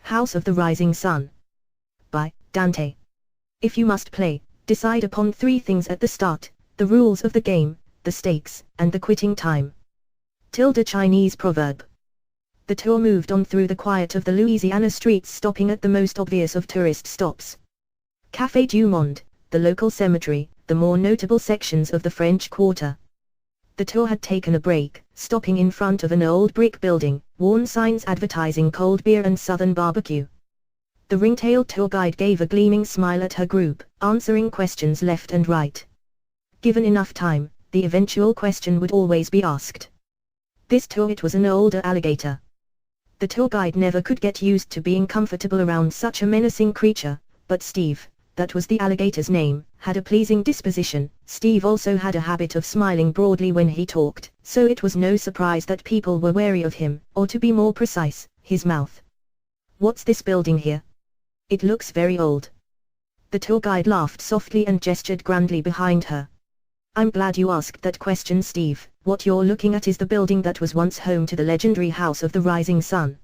House of the Rising Sun. By Dante. If you must play, decide upon 3 things at the start: the rules of the game, the stakes, and the quitting time. Chinese proverb. The tour moved on through the quiet of the Louisiana streets, stopping at the most obvious of tourist stops. Café du Monde, the local cemetery, the more notable sections of the French Quarter. The tour had taken a break, stopping in front of an old brick building, worn signs advertising cold beer and southern barbecue. The ring-tailed tour guide gave a gleaming smile at her group, answering questions left and right. Given enough time, the eventual question would always be asked. This tour, it was an older alligator. The tour guide never could get used to being comfortable around such a menacing creature, but Steve, that was the alligator's name, had a pleasing disposition. Steve also had a habit of smiling broadly when he talked, so it was no surprise that people were wary of him, or to be more precise, his mouth. What's this building here? It looks very old. The tour guide laughed softly and gestured grandly behind her. I'm glad you asked that question, Steve. What you're looking at is the building that was once home to the legendary House of the Rising Sun.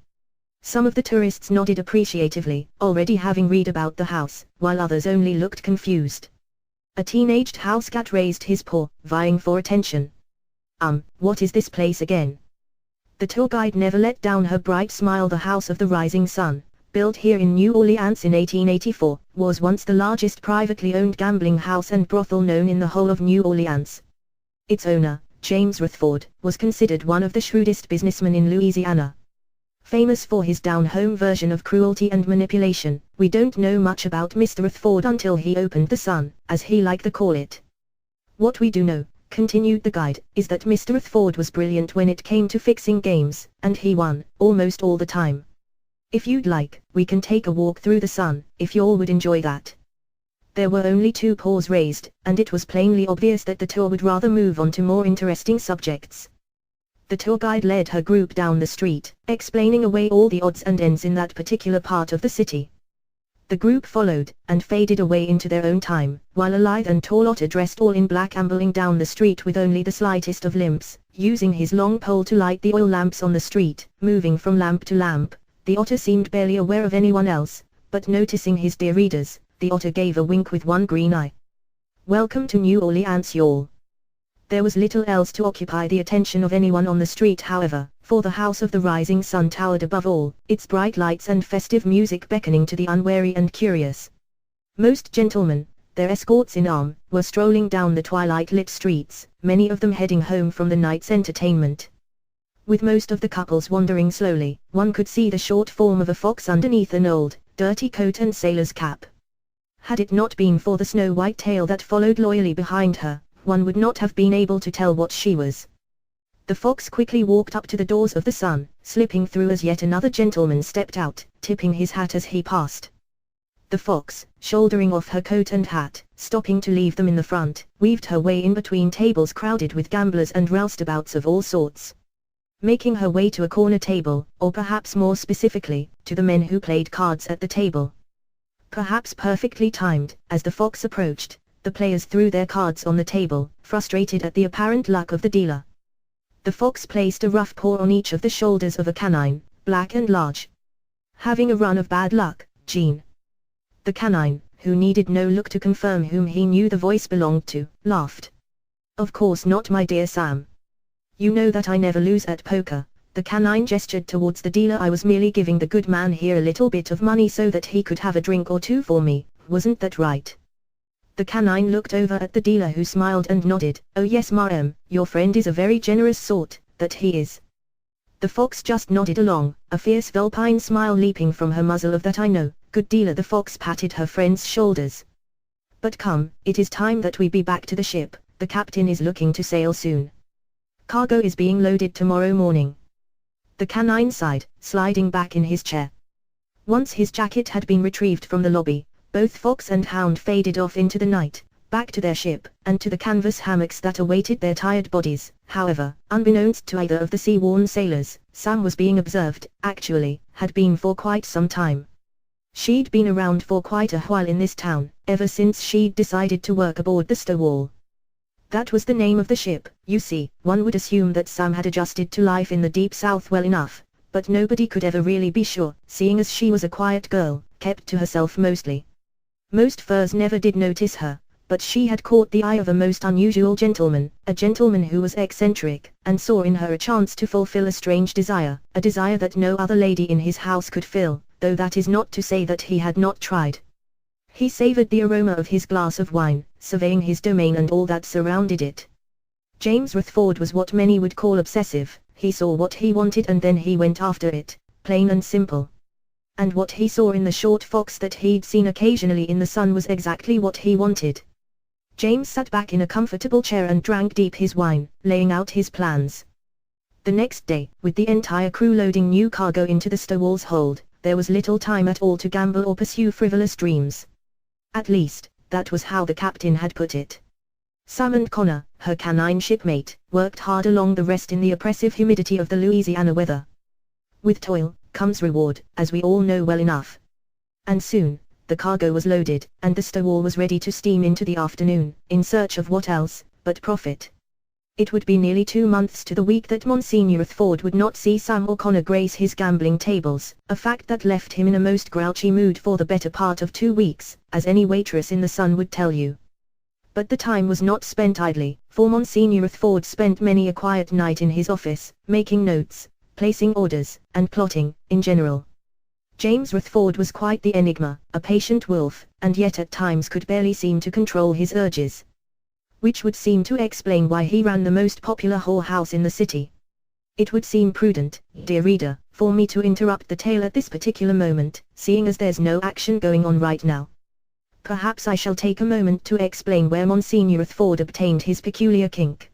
Some of the tourists nodded appreciatively, already having read about the house, while others only looked confused. A teenaged house cat raised his paw, vying for attention. What is this place again? The tour guide never let down her bright smile. The House of the Rising Sun, built here in New Orleans in 1884, was once the largest privately owned gambling house and brothel known in the whole of New Orleans. Its owner, James Rutherford, was considered one of the shrewdest businessmen in Louisiana. Famous for his down-home version of cruelty and manipulation, we don't know much about Mr. Rutherford until he opened the Sun, as he liked to call it. What we do know, continued the guide, is that Mr. Rutherford was brilliant when it came to fixing games, and he won, almost all the time. If you'd like, we can take a walk through the Sun, if y'all would enjoy that. There were only 2 paws raised, and it was plainly obvious that the tour would rather move on to more interesting subjects. The tour guide led her group down the street, explaining away all the odds and ends in that particular part of the city. The group followed, and faded away into their own time, while a lithe and tall otter dressed all in black ambling down the street with only the slightest of limps, using his long pole to light the oil lamps on the street. Moving from lamp to lamp, the otter seemed barely aware of anyone else, but noticing his dear readers, the otter gave a wink with one green eye. Welcome to New Orleans, y'all. There was little else to occupy the attention of anyone on the street, however, for the House of the Rising Sun towered above all, its bright lights and festive music beckoning to the unwary and curious. Most gentlemen, their escorts in arm, were strolling down the twilight-lit streets, many of them heading home from the night's entertainment. With most of the couples wandering slowly, one could see the short form of a fox underneath an old, dirty coat and sailor's cap. Had it not been for the snow-white tail that followed loyally behind her, one would not have been able to tell what she was. The fox quickly walked up to the doors of the Sun, slipping through as yet another gentleman stepped out, tipping his hat as he passed. The fox, shouldering off her coat and hat, stopping to leave them in the front, weaved her way in between tables crowded with gamblers and roustabouts of all sorts. Making her way to a corner table, or perhaps more specifically, to the men who played cards at the table. Perhaps perfectly timed, as the fox approached, the players threw their cards on the table, frustrated at the apparent luck of the dealer. The fox placed a rough paw on each of the shoulders of a canine, black and large. Having a run of bad luck, Jean? The canine, who needed no look to confirm whom he knew the voice belonged to, laughed. Of course not, my dear Sam. You know that I never lose at poker. The canine gestured towards the dealer. I was merely giving the good man here a little bit of money so that he could have a drink or 2 for me, wasn't that right? The canine looked over at the dealer, who smiled and nodded. Oh yes, ma'am, your friend is a very generous sort, that he is. The fox just nodded along, a fierce vulpine smile leaping from her muzzle. Of that I know, good dealer. The fox patted her friend's shoulders. But come, it is time that we be back to the ship. The captain is looking to sail soon. Cargo is being loaded tomorrow morning. The canine sighed, sliding back in his chair. Once his jacket had been retrieved from the lobby, both fox and hound faded off into the night, back to their ship, and to the canvas hammocks that awaited their tired bodies. However, unbeknownst to either of the sea-worn sailors, Sam was being observed, actually, had been for quite some time. She'd been around for quite a while in this town, ever since she'd decided to work aboard the Stonewall. That was the name of the ship. You see, one would assume that Sam had adjusted to life in the deep south well enough, But nobody could ever really be sure, seeing as she was a quiet girl, kept to herself mostly. Most furs never did notice her, but she had caught the eye of a most unusual gentleman, a gentleman who was eccentric, and saw in her a chance to fulfill a strange desire, a desire that no other lady in his house could fill, though that is not to say that he had not tried. He savored the aroma of his glass of wine, surveying his domain and all that surrounded it. James Rutherford was what many would call obsessive. He saw what he wanted and then he went after it, plain and simple. And what he saw in the short fox that he'd seen occasionally in the sun was exactly what he wanted. James sat back in a comfortable chair and drank deep his wine, laying out his plans. The next day, with the entire crew loading new cargo into the Stowall's hold, there was little time at all to gamble or pursue frivolous dreams. At least, that was how the captain had put it. Sam and Connor, her canine shipmate, worked hard along the rest in the oppressive humidity of the Louisiana weather. With toil, comes reward, as we all know well enough. And soon, the cargo was loaded, and the Stowall was ready to steam into the afternoon, in search of what else, but profit. It would be nearly 2 months to the week that Monsignor Rutherford would not see Sam or Connor grace his gambling tables, a fact that left him in a most grouchy mood for the better part of 2 weeks, as any waitress in the Sun would tell you. But the time was not spent idly, for Monsignor Rutherford spent many a quiet night in his office, making notes, placing orders, and plotting, in general. James Rutherford was quite the enigma, a patient wolf, and yet at times could barely seem to control his urges. Which would seem to explain why he ran the most popular whorehouse in the city. It would seem prudent, dear reader, for me to interrupt the tale at this particular moment, seeing as there's no action going on right now. Perhaps I shall take a moment to explain where Monsignor Rutherford obtained his peculiar kink.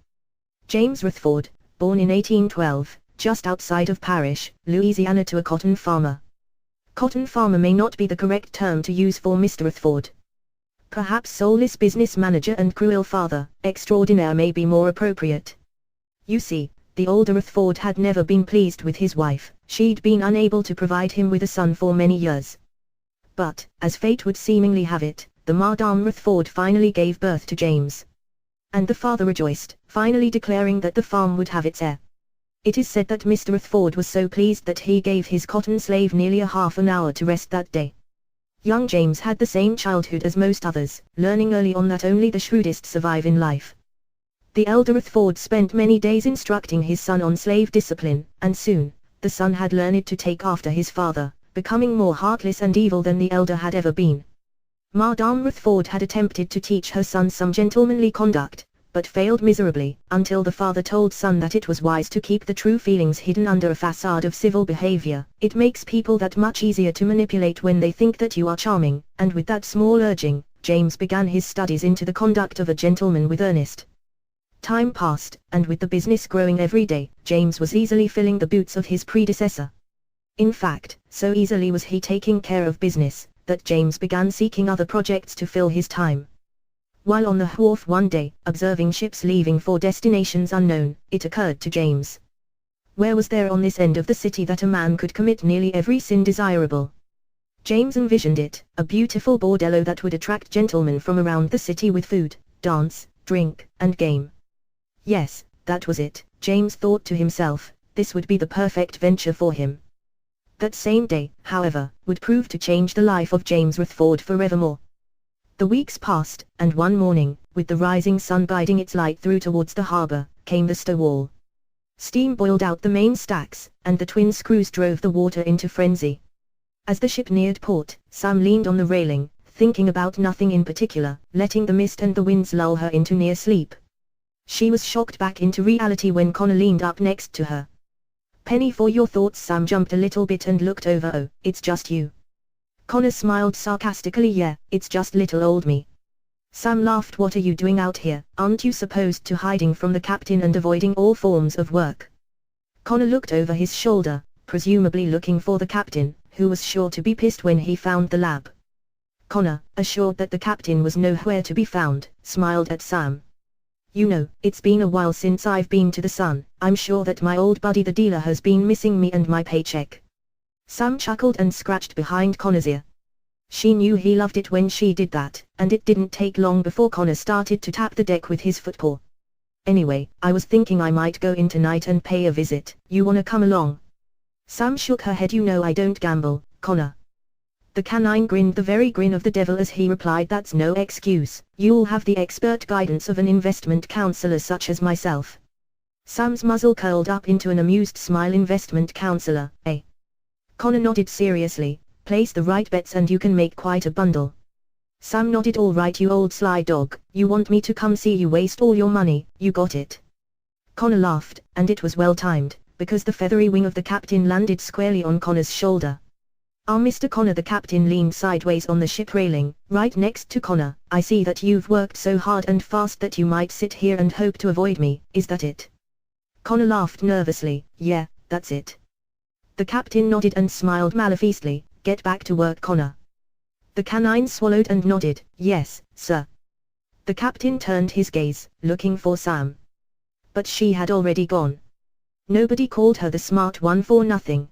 James Rutherford, born in 1812, just outside of Parrish, Louisiana, to a cotton farmer. Cotton farmer may not be the correct term to use for Mr. Rutherford. Perhaps soulless business manager and cruel father extraordinaire may be more appropriate. You see, the older Rutherford had never been pleased with his wife. She'd been unable to provide him with a son for many years. But, as fate would seemingly have it, the Madame Rutherford finally gave birth to James. And the father rejoiced, finally declaring that the farm would have its heir. It is said that Mr. Rutherford was so pleased that he gave his cotton slave nearly a half an hour to rest that day. Young James had the same childhood as most others, learning early on that only the shrewdest survive in life. The elder Rutherford spent many days instructing his son on slave discipline, and soon, the son had learned to take after his father, becoming more heartless and evil than the elder had ever been. Madame Rutherford had attempted to teach her son some gentlemanly conduct, but failed miserably, until the father told son that it was wise to keep the true feelings hidden under a facade of civil behavior. It makes people that much easier to manipulate when they think that you are charming, and with that small urging, James began his studies into the conduct of a gentleman with earnest. Time passed, and with the business growing every day, James was easily filling the boots of his predecessor. In fact, so easily was he taking care of business, that James began seeking other projects to fill his time. While on the wharf one day, observing ships leaving for destinations unknown, it occurred to James. Where was there on this end of the city that a man could commit nearly every sin desirable? James envisioned it, a beautiful bordello that would attract gentlemen from around the city with food, dance, drink, and game. Yes, that was it, James thought to himself, this would be the perfect venture for him. That same day, however, would prove to change the life of James Rutherford forevermore. The weeks passed, and one morning, with the rising sun guiding its light through towards the harbor, came the Stowall. Steam boiled out the main stacks, and the twin screws drove the water into frenzy. As the ship neared port, Sam leaned on the railing, thinking about nothing in particular, letting the mist and the winds lull her into near sleep. She was shocked back into reality when Connor leaned up next to her. "Penny for your thoughts." Sam jumped a little bit and looked over. "Oh, it's just you." Connor smiled sarcastically. "Yeah, it's just little old me." Sam laughed. "What are you doing out here? Aren't you supposed to hiding from the captain and avoiding all forms of work?" Connor looked over his shoulder, presumably looking for the captain, who was sure to be pissed when he found the lab. Connor, assured that the captain was nowhere to be found, smiled at Sam. "You know, it's been a while since I've been to the Sun. I'm sure that my old buddy the dealer has been missing me and my paycheck." Sam chuckled and scratched behind Connor's ear. She knew he loved it when she did that, and it didn't take long before Connor started to tap the deck with his footpaw. "Anyway, I was thinking I might go in tonight and pay a visit. You wanna come along?" Sam shook her head. You know I don't gamble, Connor. The canine grinned the very grin of the devil as he replied, that's no excuse, you'll have the expert guidance of an investment counselor such as myself. Sam's muzzle curled up into an amused smile. Investment counselor, eh? Connor nodded seriously. Place the right bets and you can make quite a bundle. Sam nodded. All right, you old sly dog, you want me to come see you waste all your money, you got it. Connor laughed, and it was well timed, because the feathery wing of the captain landed squarely on Connor's shoulder. Ah, Mr. Connor. The captain leaned sideways on the ship railing, right next to Connor. I see that you've worked so hard and fast that you might sit here and hope to avoid me, is that it? Connor laughed nervously. Yeah, that's it. The captain nodded and smiled maliciously. Get back to work, Connor. The canine swallowed and nodded. Yes, sir. The captain turned his gaze, looking for Sam. But she had already gone. Nobody called her the smart one for nothing.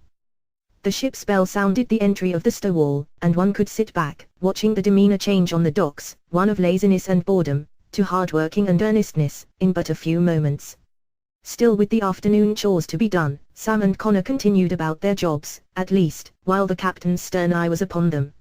The ship's bell sounded the entry of the stowaway, and one could sit back, watching the demeanor change on the docks, one of laziness and boredom, to hardworking and earnestness, in but a few moments. Still with the afternoon chores to be done, Sam and Connor continued about their jobs, at least, while the captain's stern eye was upon them.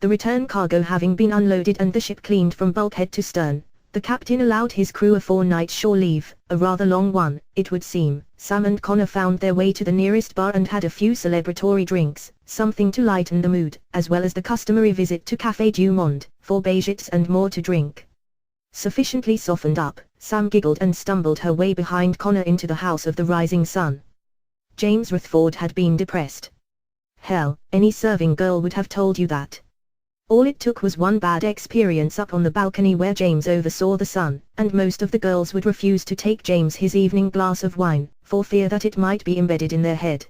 The return cargo having been unloaded and the ship cleaned from bulkhead to stern, the captain allowed his crew a 4-night shore leave, a rather long one, it would seem. Sam and Connor found their way to the nearest bar and had a few celebratory drinks, something to lighten the mood, as well as the customary visit to Café du Monde, for baguettes and more to drink. Sufficiently softened up, Sam giggled and stumbled her way behind Connor into the house of the rising sun. James Rutherford had been depressed. Hell, any serving girl would have told you that. All it took was one bad experience up on the balcony where James oversaw the sun, and most of the girls would refuse to take James his evening glass of wine, for fear that it might be embedded in their head.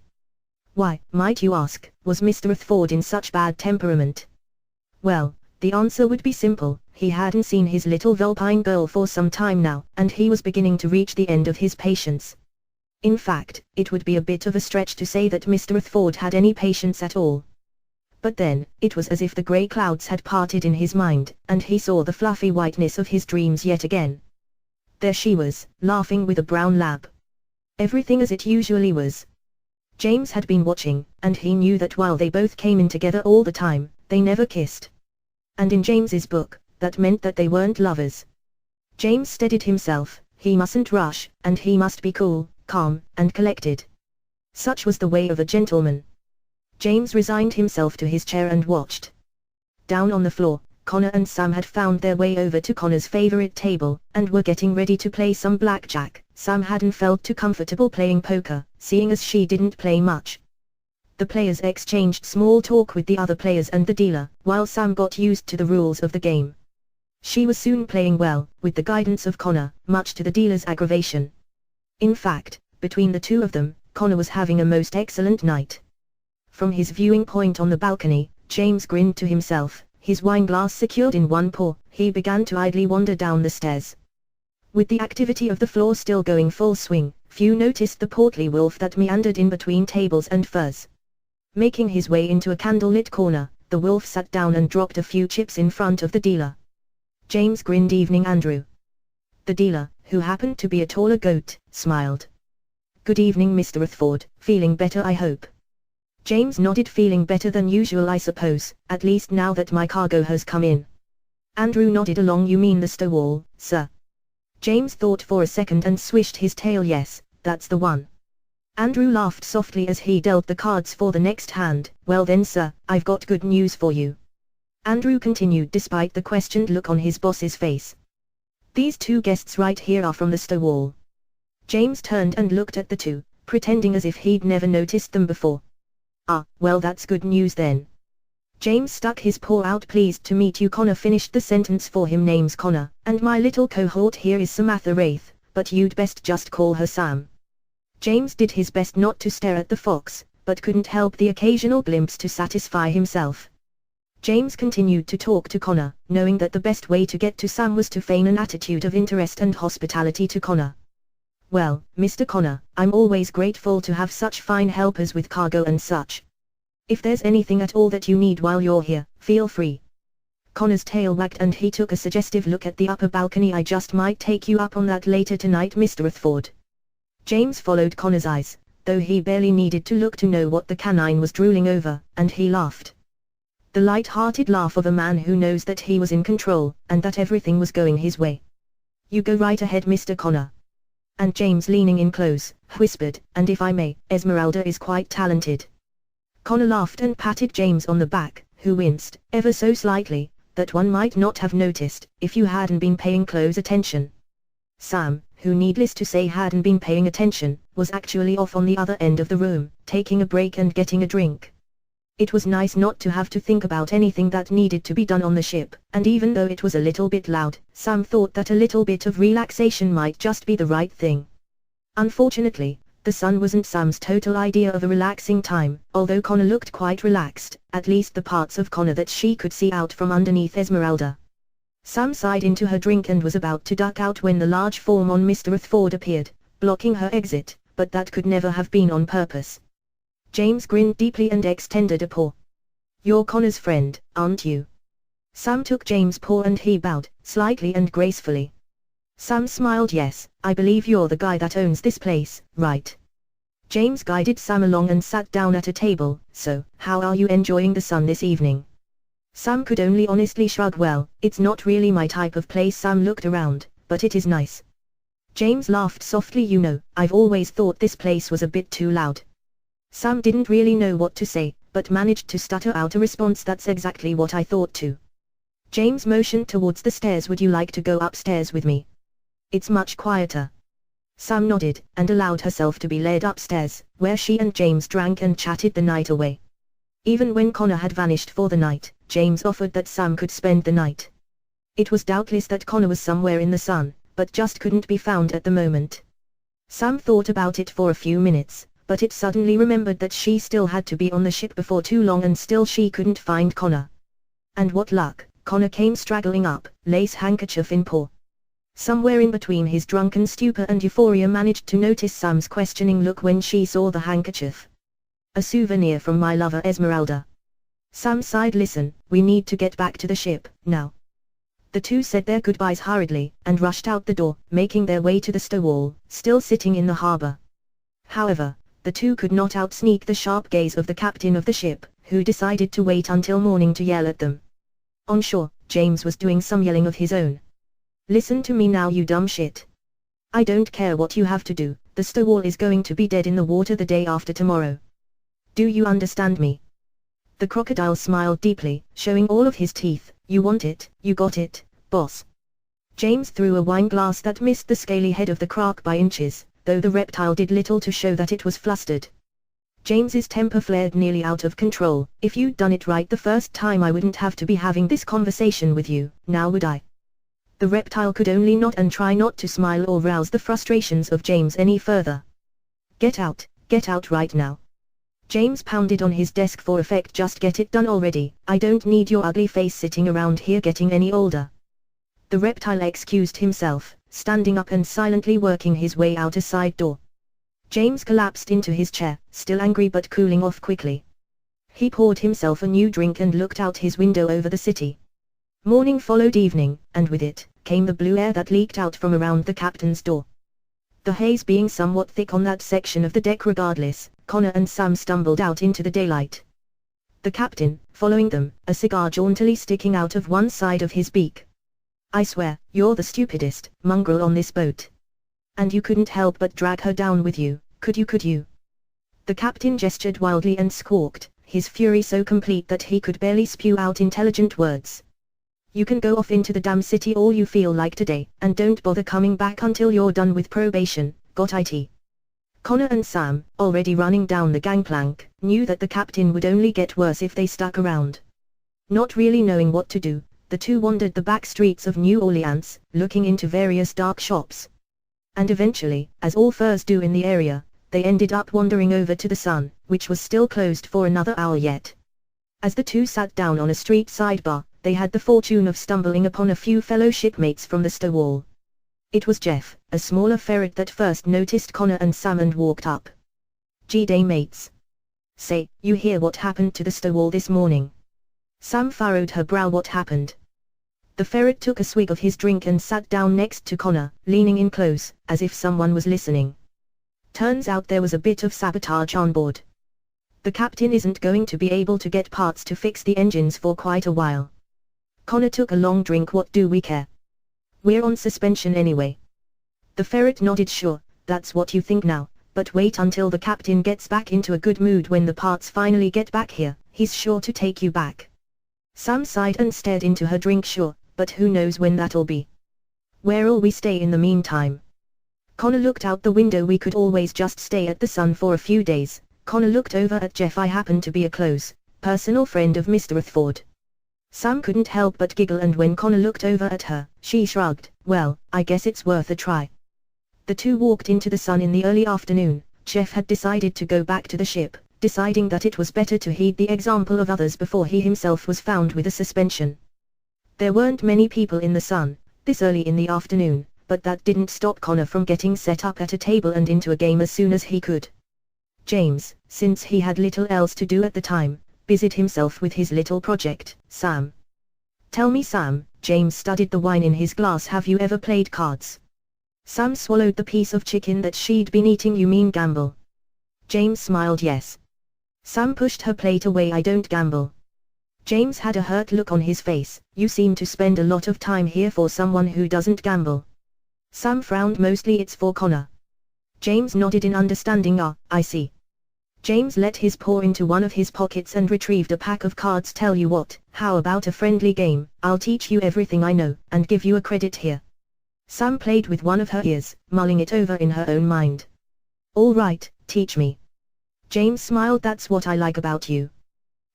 Why, might you ask, was Mr. Rutherford in such bad temperament? Well, the answer would be simple. He hadn't seen his little Vulpine girl for some time now, and he was beginning to reach the end of his patience. In fact, it would be a bit of a stretch to say that Mr. Rutherford had any patience at all. But then, it was as if the grey clouds had parted in his mind, and he saw the fluffy whiteness of his dreams yet again. There she was, laughing with a brown lab. Everything as it usually was. James had been watching, and he knew that while they both came in together all the time, they never kissed. And in James's book, that meant that they weren't lovers. James steadied himself. He mustn't rush, and he must be cool, calm, and collected. Such was the way of a gentleman. James resigned himself to his chair and watched. Down on the floor, Connor and Sam had found their way over to Connor's favorite table, and were getting ready to play some blackjack. Sam hadn't felt too comfortable playing poker, seeing as she didn't play much. The players exchanged small talk with the other players and the dealer, while Sam got used to the rules of the game. She was soon playing well, with the guidance of Connor, much to the dealer's aggravation. In fact, between the two of them, Connor was having a most excellent night. From his viewing point on the balcony, James grinned to himself. His wineglass secured in one paw, he began to idly wander down the stairs. With the activity of the floor still going full swing, few noticed the portly wolf that meandered in between tables and furs. Making his way into a candlelit corner, the wolf sat down and dropped a few chips in front of the dealer. James grinned. Evening, Andrew. The dealer, who happened to be a taller goat, smiled. Good evening, Mr. Rutherford. Feeling better, I hope? James nodded. Feeling better than usual, I suppose, at least now that my cargo has come in. Andrew nodded along. You mean the stowaway, sir? James thought for a second and swished his tail. Yes, that's the one. Andrew laughed softly as he dealt the cards for the next hand. Well then, sir, I've got good news for you. Andrew continued despite the questioned look on his boss's face. These two guests right here are from the stowaway. James turned and looked at the two, pretending as if he'd never noticed them before. Ah, well, that's good news then. James stuck his paw out. Pleased to meet you. Connor finished the sentence for him. Name's Connor, and my little cohort here is Samantha Wraith, but you'd best just call her Sam. James did his best not to stare at the fox, but couldn't help the occasional glimpse to satisfy himself. James continued to talk to Connor, knowing that the best way to get to Sam was to feign an attitude of interest and hospitality to Connor. Well, Mr. Connor, I'm always grateful to have such fine helpers with cargo and such. If there's anything at all that you need while you're here, feel free. Connor's tail wagged and he took a suggestive look at the upper balcony. I just might take you up on that later tonight, Mr. Rutherford. James followed Connor's eyes, though he barely needed to look to know what the canine was drooling over, and he laughed. The light-hearted laugh of a man who knows that he was in control, and that everything was going his way. "You go right ahead, Mr. Connor." And James, leaning in close, whispered, "And if I may, Esmeralda is quite talented." Connor laughed and patted James on the back, who winced, ever so slightly, that one might not have noticed, if you hadn't been paying close attention. Sam, who needless to say hadn't been paying attention, was actually off on the other end of the room, taking a break and getting a drink. It was nice not to have to think about anything that needed to be done on the ship, and even though it was a little bit loud, Sam thought that a little bit of relaxation might just be the right thing. Unfortunately, the sun wasn't Sam's total idea of a relaxing time, although Connor looked quite relaxed, at least the parts of Connor that she could see out from underneath Esmeralda. Sam sighed into her drink and was about to duck out when the large form on Mr. Rutherford appeared, blocking her exit, but that could never have been on purpose. James grinned deeply and extended a paw. "You're Connor's friend, aren't you?" Sam took James' paw and he bowed, slightly and gracefully. Sam smiled. "Yes, I believe you're the guy that owns this place, right?" James guided Sam along and sat down at a table. "So, how are you enjoying the sun this evening?" Sam could only honestly shrug. "Well, it's not really my type of place." Sam looked around, "but it is nice." James laughed softly. "You know, I've always thought this place was a bit too loud." Sam didn't really know what to say, but managed to stutter out a response. "That's exactly what I thought too." James motioned towards the stairs. "Would you like to go upstairs with me? It's much quieter." Sam nodded, and allowed herself to be led upstairs, where she and James drank and chatted the night away. Even when Connor had vanished for the night, James offered that Sam could spend the night. It was doubtless that Connor was somewhere in the sun, but just couldn't be found at the moment. Sam thought about it for a few minutes, but it suddenly remembered that she still had to be on the ship before too long and still she couldn't find Connor. And what luck, Connor came straggling up, lace handkerchief in paw. Somewhere in between his drunken stupor and euphoria managed to notice Sam's questioning look when she saw the handkerchief. "A souvenir from my lover Esmeralda." Sam sighed. "Listen, we need to get back to the ship, now." The two said their goodbyes hurriedly, and rushed out the door, making their way to the stowall, still sitting in the harbor. However, the two could not outsneak the sharp gaze of the captain of the ship, who decided to wait until morning to yell at them. On shore, James was doing some yelling of his own. "Listen to me now, you dumb shit. I don't care what you have to do, the stowall is going to be dead in the water the day after tomorrow. Do you understand me?" The crocodile smiled deeply, showing all of his teeth. "You want it, you got it, boss." James threw a wine glass that missed the scaly head of the croc by inches, though the reptile did little to show that it was flustered. James's temper flared nearly out of control. "If you'd done it right the first time I wouldn't have to be having this conversation with you, now would I?" The reptile could only nod and try not to smile or rouse the frustrations of James any further. Get out right now." James pounded on his desk for effect. "Just get it done already, I don't need your ugly face sitting around here getting any older." The reptile excused himself, standing up and silently working his way out a side door. James collapsed into his chair, still angry but cooling off quickly. He poured himself a new drink and looked out his window over the city. Morning followed evening, and with it, came the blue air that leaked out from around the captain's door. The haze being somewhat thick on that section of the deck regardless, Connor and Sam stumbled out into the daylight. The captain, following them, a cigar jauntily sticking out of one side of his beak. "I swear, you're the stupidest mongrel on this boat. And you couldn't help but drag her down with you, could you? The captain gestured wildly and squawked, his fury so complete that he could barely spew out intelligent words. "You can go off into the damn city all you feel like today, and don't bother coming back until you're done with probation, got it?" Connor and Sam, already running down the gangplank, knew that the captain would only get worse if they stuck around. Not really knowing what to do, the two wandered the back streets of New Orleans, looking into various dark shops. And eventually, as all furs do in the area, they ended up wandering over to the Sun, which was still closed for another hour yet. As the two sat down on a street sidebar, they had the fortune of stumbling upon a few fellow shipmates from the stowall. It was Jeff, a smaller ferret, that first noticed Connor and Sam and walked up. "G'day mates. Say, you hear what happened to the stowall this morning?" Sam furrowed her brow. "What happened?" The ferret took a swig of his drink and sat down next to Connor, leaning in close, as if someone was listening. Turns out there was a bit of sabotage on board. The captain isn't going to be able to get parts to fix the engines for quite a while. Connor took a long drink. What do we care? We're on suspension anyway. The ferret nodded. Sure, that's what you think now, but wait until the captain gets back into a good mood. When the parts finally get back here, he's sure to take you back. Sam sighed and stared into her drink. Sure, but who knows when that'll be. Where'll we stay in the meantime? Connor looked out the window. We could always just stay at the Sun for a few days. Connor looked over at Jeff. I happen to be a close, personal friend of Mr. Rutherford. Sam couldn't help but giggle, and when Connor looked over at her, she shrugged. Well, I guess it's worth a try. The two walked into the Sun in the early afternoon. Jeff had decided to go back to the ship, deciding that it was better to heed the example of others before he himself was found with a suspension. There weren't many people in the Sun, this early in the afternoon, but that didn't stop Connor from getting set up at a table and into a game as soon as he could. James, since he had little else to do at the time, busied himself with his little project. Sam. Tell me, Sam. James studied the wine in his glass. Have you ever played cards? Sam swallowed the piece of chicken that she'd been eating. You mean gamble? James smiled. Yes. Sam pushed her plate away. I don't gamble. James had a hurt look on his face. You seem to spend a lot of time here for someone who doesn't gamble. Sam frowned. Mostly it's for Connor. James nodded in understanding. Ah, I see. James let his paw into one of his pockets and retrieved a pack of cards. Tell you what, how about a friendly game? I'll teach you everything I know, and give you a credit here. Sam played with one of her ears, mulling it over in her own mind. All right, teach me. James smiled. That's what I like about you.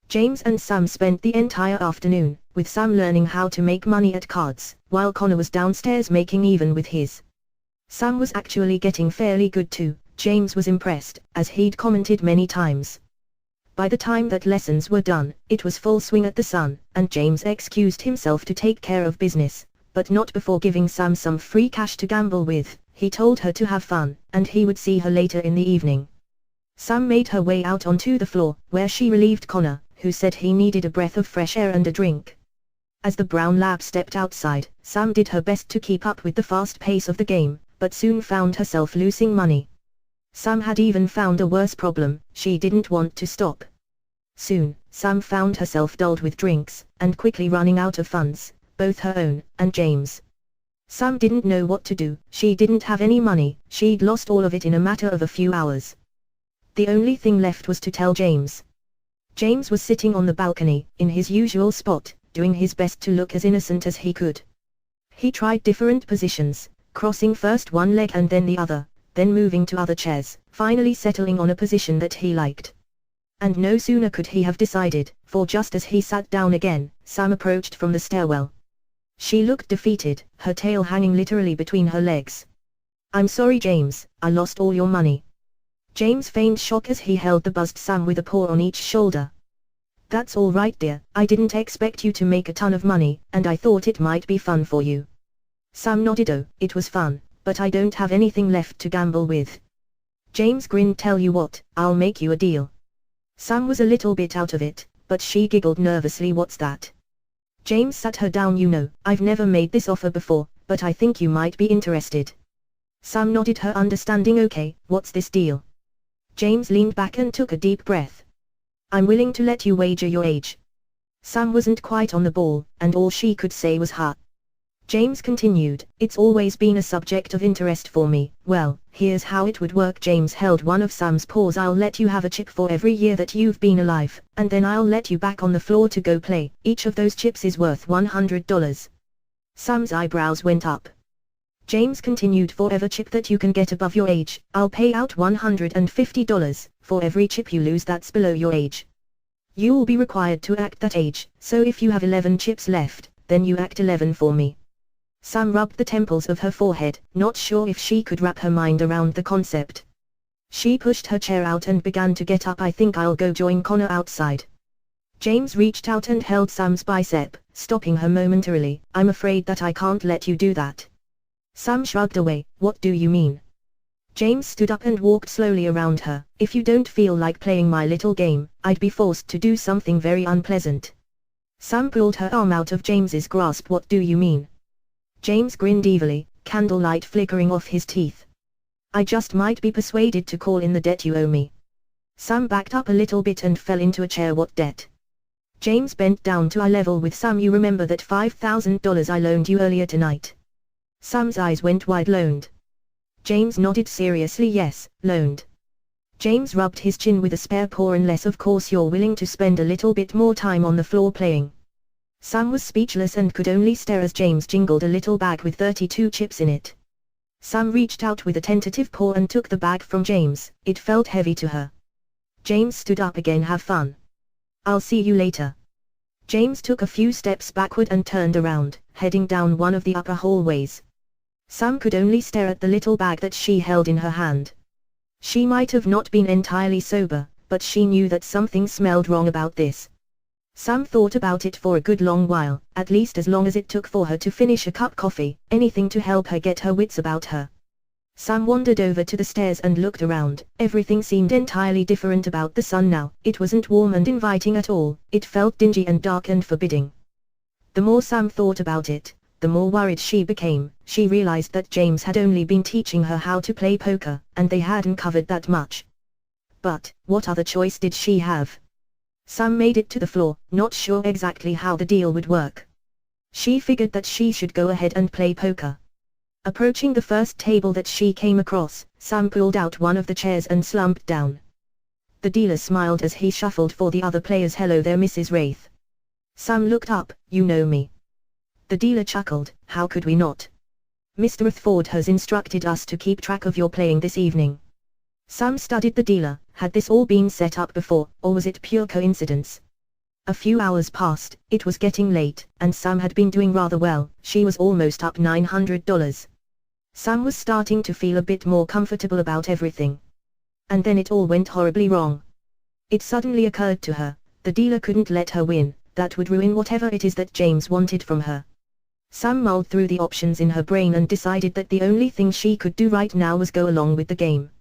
James and Sam spent the entire afternoon, with Sam learning how to make money at cards, while Connor was downstairs making even with his. Sam was actually getting fairly good too. James was impressed, as he'd commented many times. By the time that lessons were done, it was full swing at the Sun, and James excused himself to take care of business, but not before giving Sam some free cash to gamble with. He told her to have fun, and he would see her later in the evening. Sam made her way out onto the floor, where she relieved Connor, who said he needed a breath of fresh air and a drink. As the brown lab stepped outside, Sam did her best to keep up with the fast pace of the game, but soon found herself losing money. Sam had even found a worse problem. She didn't want to stop. Soon, Sam found herself dulled with drinks, and quickly running out of funds, both her own, and James'. Sam didn't know what to do. She didn't have any money. She'd lost all of it in a matter of a few hours. The only thing left was to tell James. James was sitting on the balcony, in his usual spot, doing his best to look as innocent as he could. He tried different positions, crossing first one leg and then the other, then moving to other chairs, finally settling on a position that he liked. And no sooner could he have decided, for just as he sat down again, Sam approached from the stairwell. She looked defeated, her tail hanging literally between her legs. I'm sorry, James, I lost all your money. James feigned shock as he held the buzzed Sam with a paw on each shoulder. That's all right, dear, I didn't expect you to make a ton of money, and I thought it might be fun for you. Sam nodded. Oh, it was fun, but I don't have anything left to gamble with. James grinned. Tell you what, I'll make you a deal. Sam was a little bit out of it, but she giggled nervously. What's that? James sat her down. You know, I've never made this offer before, but I think you might be interested. Sam nodded her understanding. Okay, what's this deal? James leaned back and took a deep breath. I'm willing to let you wager your age. Sam wasn't quite on the ball, and all she could say was ha. James continued, it's always been a subject of interest for me. Well, here's how it would work. James held one of Sam's paws. I'll let you have a chip for every year that you've been alive, and then I'll let you back on the floor to go play. Each of those chips is worth $100. Sam's eyebrows went up. James continued, for every chip that you can get above your age, I'll pay out $150, for every chip you lose that's below your age. You will be required to act that age, so if you have 11 chips left, then you act 11 for me. Sam rubbed the temples of her forehead, not sure if she could wrap her mind around the concept. She pushed her chair out and began to get up. I think I'll go join Connor outside. James reached out and held Sam's bicep, stopping her momentarily. I'm afraid that I can't let you do that. Sam shrugged away. What do you mean? James stood up and walked slowly around her. If you don't feel like playing my little game, I'd be forced to do something very unpleasant. Sam pulled her arm out of James's grasp. What do you mean? James grinned evilly, candlelight flickering off his teeth. I just might be persuaded to call in the debt you owe me. Sam backed up a little bit and fell into a chair. What debt? James bent down to eye level with Sam. You remember that $5,000 I loaned you earlier tonight? Sam's eyes went wide. Loaned? James nodded seriously. Yes, loaned. James rubbed his chin with a spare paw. Unless of course you're willing to spend a little bit more time on the floor playing. Sam was speechless and could only stare as James jingled a little bag with 32 chips in it. Sam reached out with a tentative paw and took the bag from James. It felt heavy to her. James stood up again. Have fun. I'll see you later. James took a few steps backward and turned around, heading down one of the upper hallways. Sam could only stare at the little bag that she held in her hand. She might have not been entirely sober, but she knew that something smelled wrong about this. Sam thought about it for a good long while, at least as long as it took for her to finish a cup of coffee, anything to help her get her wits about her. Sam wandered over to the stairs and looked around. Everything seemed entirely different about the sun now. It wasn't warm and inviting at all, it felt dingy and dark and forbidding. The more Sam thought about it, the more worried she became. She realized that James had only been teaching her how to play poker, and they hadn't covered that much. But, what other choice did she have? Sam made it to the floor, not sure exactly how the deal would work. She figured that she should go ahead and play poker. Approaching the first table that she came across, Sam pulled out one of the chairs and slumped down. The dealer smiled as he shuffled for the other players. Hello there, Mrs. Wraith. Sam looked up. You know me. The dealer chuckled. How could we not? Mr. Rutherford has instructed us to keep track of your playing this evening. Sam studied the dealer. Had this all been set up before, or was it pure coincidence? A few hours passed, it was getting late, and Sam had been doing rather well. She was almost up $900. Sam was starting to feel a bit more comfortable about everything. And then it all went horribly wrong. It suddenly occurred to her, the dealer couldn't let her win, that would ruin whatever it is that James wanted from her. Sam mulled through the options in her brain and decided that the only thing she could do right now was go along with the game.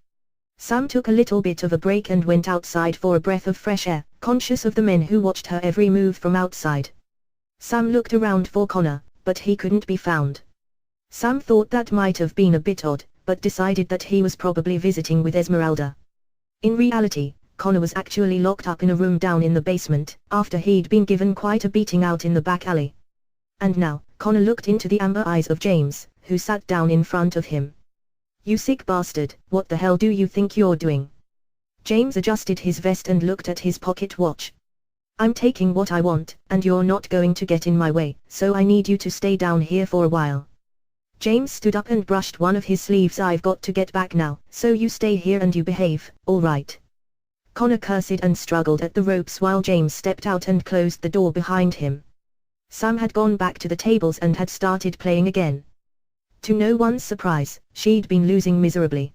Sam took a little bit of a break and went outside for a breath of fresh air, conscious of the men who watched her every move from outside. Sam looked around for Connor, but he couldn't be found. Sam thought that might have been a bit odd, but decided that he was probably visiting with Esmeralda. In reality, Connor was actually locked up in a room down in the basement, after he'd been given quite a beating out in the back alley. And now, Connor looked into the amber eyes of James, who sat down in front of him. You sick bastard, what the hell do you think you're doing? James adjusted his vest and looked at his pocket watch. I'm taking what I want, and you're not going to get in my way, so I need you to stay down here for a while. James stood up and brushed one of his sleeves. I've got to get back now, so you stay here and you behave, all right? Connor cursed and struggled at the ropes while James stepped out and closed the door behind him. Sam had gone back to the tables and had started playing again. To no one's surprise, she'd been losing miserably.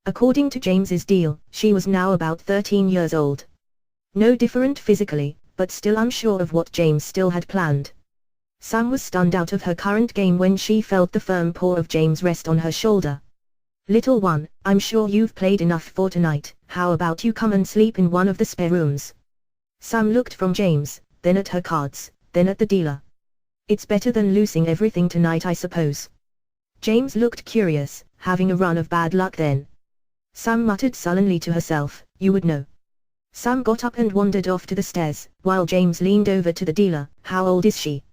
According to James's deal, she was now about 13 years old. No different physically, but still unsure of what James still had planned. Sam was stunned out of her current game when she felt the firm paw of James rest on her shoulder. Little one, I'm sure you've played enough for tonight, how about you come and sleep in one of the spare rooms? Sam looked from James, then at her cards, then at the dealer. It's better than losing everything tonight, I suppose. James looked curious, having a run of bad luck then. Sam muttered sullenly to herself, you would know. Sam got up and wandered off to the stairs, while James leaned over to the dealer. How old is she?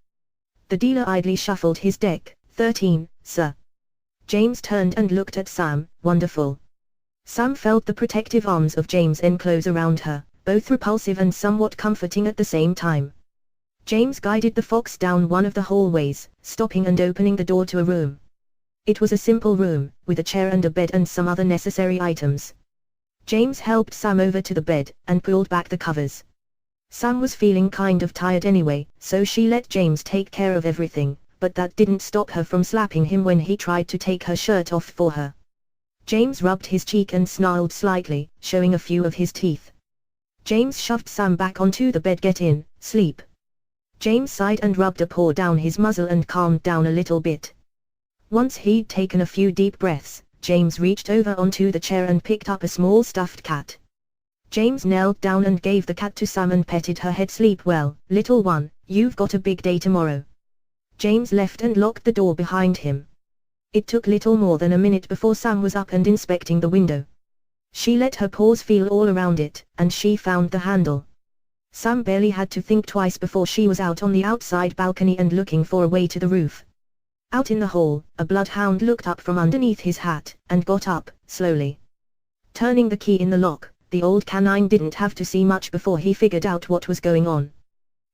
The dealer idly shuffled his deck. 13, sir. James turned and looked at Sam. Wonderful. Sam felt the protective arms of James enclose around her, both repulsive and somewhat comforting at the same time. James guided the fox down one of the hallways, stopping and opening the door to a room. It was a simple room, with a chair and a bed and some other necessary items. James helped Sam over to the bed, and pulled back the covers. Sam was feeling kind of tired anyway, so she let James take care of everything, but that didn't stop her from slapping him when he tried to take her shirt off for her. James rubbed his cheek and snarled slightly, showing a few of his teeth. James shoved Sam back onto the bed. Get in, sleep. James sighed and rubbed a paw down his muzzle and calmed down a little bit. Once he'd taken a few deep breaths, James reached over onto the chair and picked up a small stuffed cat. James knelt down and gave the cat to Sam and petted her head. Sleep well, little one, you've got a big day tomorrow. James left and locked the door behind him. It took little more than a minute before Sam was up and inspecting the window. She let her paws feel all around it, and she found the handle. Sam barely had to think twice before she was out on the outside balcony and looking for a way to the roof. Out in the hall, a bloodhound looked up from underneath his hat, and got up, slowly. Turning the key in the lock, the old canine didn't have to see much before he figured out what was going on.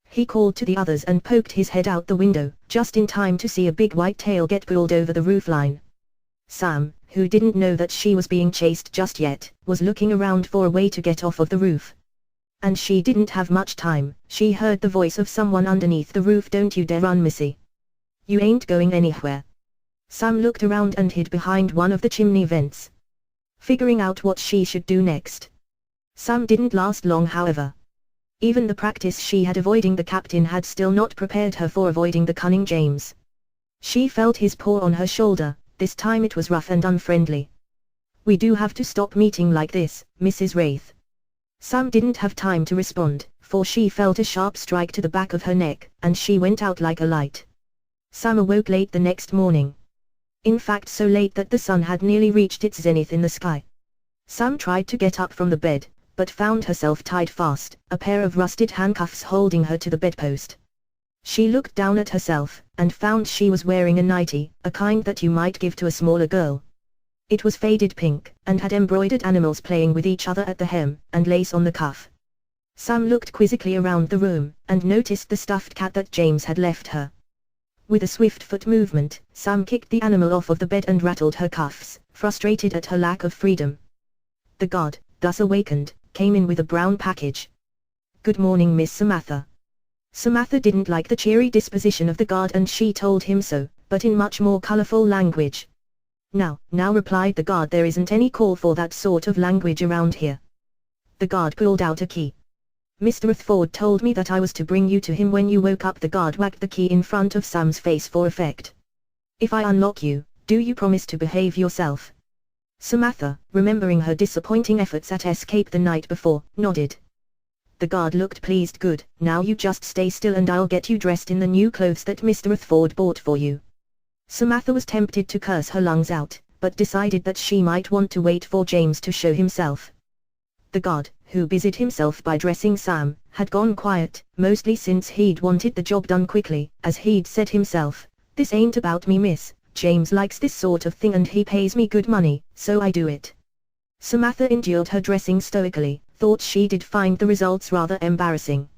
He called to the others and poked his head out the window, just in time to see a big white tail get pulled over the roofline. Sam, who didn't know that she was being chased just yet, was looking around for a way to get off of the roof. And she didn't have much time. She heard the voice of someone underneath the roof. "Don't you dare run, missy. You ain't going anywhere." Sam looked around and hid behind one of the chimney vents, figuring out what she should do next. Sam didn't last long, however. Even the practice she had avoiding the captain had still not prepared her for avoiding the cunning James. She felt his paw on her shoulder. This time it was rough and unfriendly. "We do have to stop meeting like this, Mrs. Wraith." Sam didn't have time to respond, for she felt a sharp strike to the back of her neck, and she went out like a light. Sam awoke late the next morning. In fact, so late that the sun had nearly reached its zenith in the sky. Sam tried to get up from the bed, but found herself tied fast, a pair of rusted handcuffs holding her to the bedpost. She looked down at herself, and found she was wearing a nightie, a kind that you might give to a smaller girl. It was faded pink, and had embroidered animals playing with each other at the hem, and lace on the cuff. Sam looked quizzically around the room, and noticed the stuffed cat that James had left her. With a swift foot movement, Sam kicked the animal off of the bed and rattled her cuffs, frustrated at her lack of freedom. The guard, thus awakened, came in with a brown package. "Good morning, Miss Samantha." Samantha didn't like the cheery disposition of the guard, and she told him so, but in much more colorful language. Now, replied the guard, "there isn't any call for that sort of language around here." The guard pulled out a key. "Mr. Rutherford told me that I was to bring you to him when you woke up." The guard whacked the key in front of Sam's face for effect. "If I unlock you, do you promise to behave yourself?" Samantha, remembering her disappointing efforts at escape the night before, nodded. The guard looked pleased. "Good, now you just stay still and I'll get you dressed in the new clothes that Mr. Rutherford bought for you." Samantha was tempted to curse her lungs out, but decided that she might want to wait for James to show himself. The guard, who busied himself by dressing Sam, had gone quiet, mostly since he'd wanted the job done quickly. As he'd said himself, "This ain't about me, miss. James likes this sort of thing and he pays me good money, so I do it." Samantha endured her dressing stoically, thought she did find the results rather embarrassing.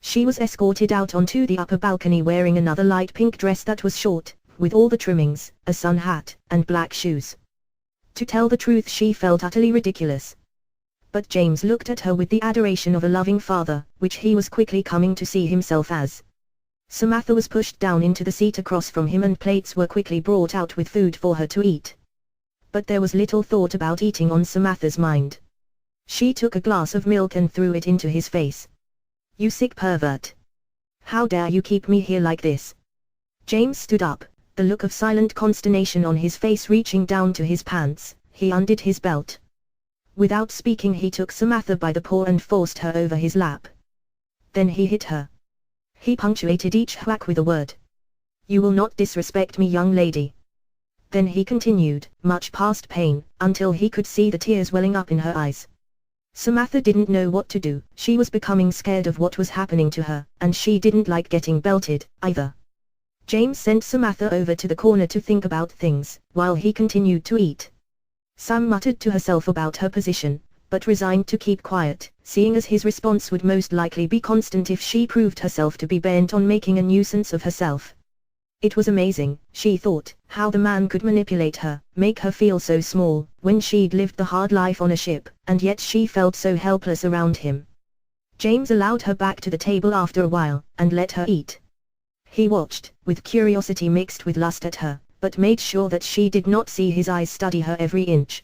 She was escorted out onto the upper balcony wearing another light pink dress that was short, with all the trimmings, a sun hat, and black shoes. To tell the truth, she felt utterly ridiculous. But James looked at her with the adoration of a loving father, which he was quickly coming to see himself as. Samantha was pushed down into the seat across from him and plates were quickly brought out with food for her to eat. But there was little thought about eating on Samantha's mind. She took a glass of milk and threw it into his face. "You sick pervert. How dare you keep me here like this?" James stood up, the look of silent consternation on his face reaching down to his pants. He undid his belt. Without speaking, he took Samantha by the paw and forced her over his lap. Then he hit her. He punctuated each whack with a word. "You will not disrespect me, young lady." Then he continued, much past pain, until he could see the tears welling up in her eyes. Samantha didn't know what to do. She was becoming scared of what was happening to her, and she didn't like getting belted, either. James sent Samantha over to the corner to think about things, while he continued to eat. Sam muttered to herself about her position, but resigned to keep quiet, seeing as his response would most likely be constant if she proved herself to be bent on making a nuisance of herself. It was amazing, she thought, how the man could manipulate her, make her feel so small, when she'd lived the hard life on a ship, and yet she felt so helpless around him. James allowed her back to the table after a while, and let her eat. He watched, with curiosity mixed with lust at her, but made sure that she did not see his eyes study her every inch.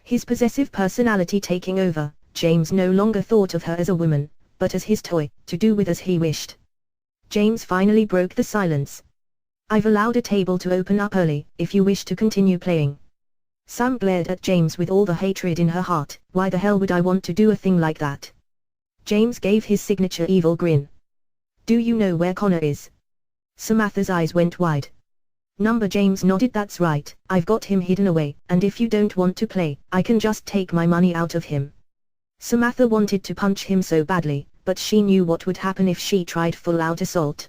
His possessive personality taking over, James no longer thought of her as a woman, but as his toy, to do with as he wished. James finally broke the silence. "I've allowed a table to open up early, if you wish to continue playing." Sam glared at James with all the hatred in her heart. "Why the hell would I want to do a thing like that?" James gave his signature evil grin. "Do you know where Connor is?" Samantha's eyes went wide. James nodded. That's right, I've got him hidden away, and if you don't want to play, I can just take my money out of him. Samantha wanted to punch him so badly, but she knew what would happen if she tried full-out assault.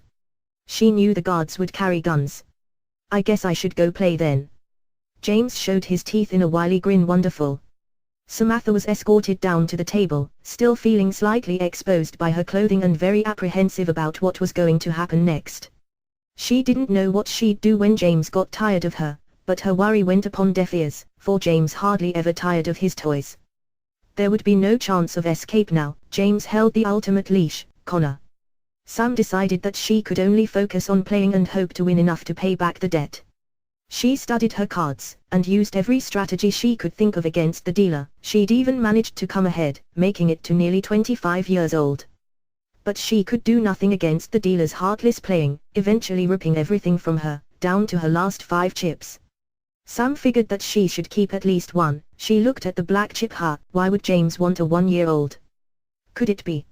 She knew the guards would carry guns. I guess I should go play then. James showed his teeth in a wily grin. Wonderful. Samantha was escorted down to the table, still feeling slightly exposed by her clothing and very apprehensive about what was going to happen next. She didn't know what she'd do when James got tired of her, but her worry went upon deaf ears, for James hardly ever tired of his toys. There would be no chance of escape now. James held the ultimate leash, Connor. Sam decided that she could only focus on playing and hope to win enough to pay back the debt. She studied her cards, and used every strategy she could think of against the dealer. She'd even managed to come ahead, making it to nearly 25 years old. But she could do nothing against the dealer's heartless playing, eventually ripping everything from her, down to her last 5 chips. Sam figured that she should keep at least one. She looked at the black chip. Why would James want a 1-year-old? Could it be?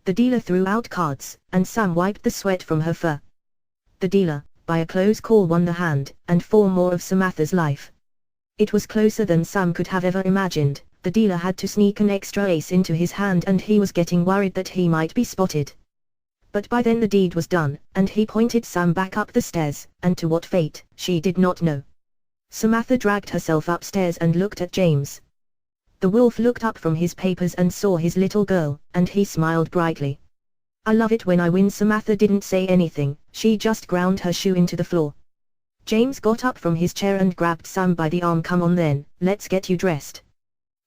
The dealer threw out cards, and Sam wiped the sweat from her fur. The dealer, by a close call, won the hand, and 4 more of Samantha's life. It was closer than Sam could have ever imagined. The dealer had to sneak an extra ace into his hand, and he was getting worried that he might be spotted. But by then the deed was done, and he pointed Sam back up the stairs, and to what fate, she did not know. Samantha dragged herself upstairs and looked at James. The wolf looked up from his papers and saw his little girl, and he smiled brightly. I love it when I win. Samantha didn't say anything, she just ground her shoe into the floor. James got up from his chair and grabbed Sam by the arm. Come on then, let's get you dressed.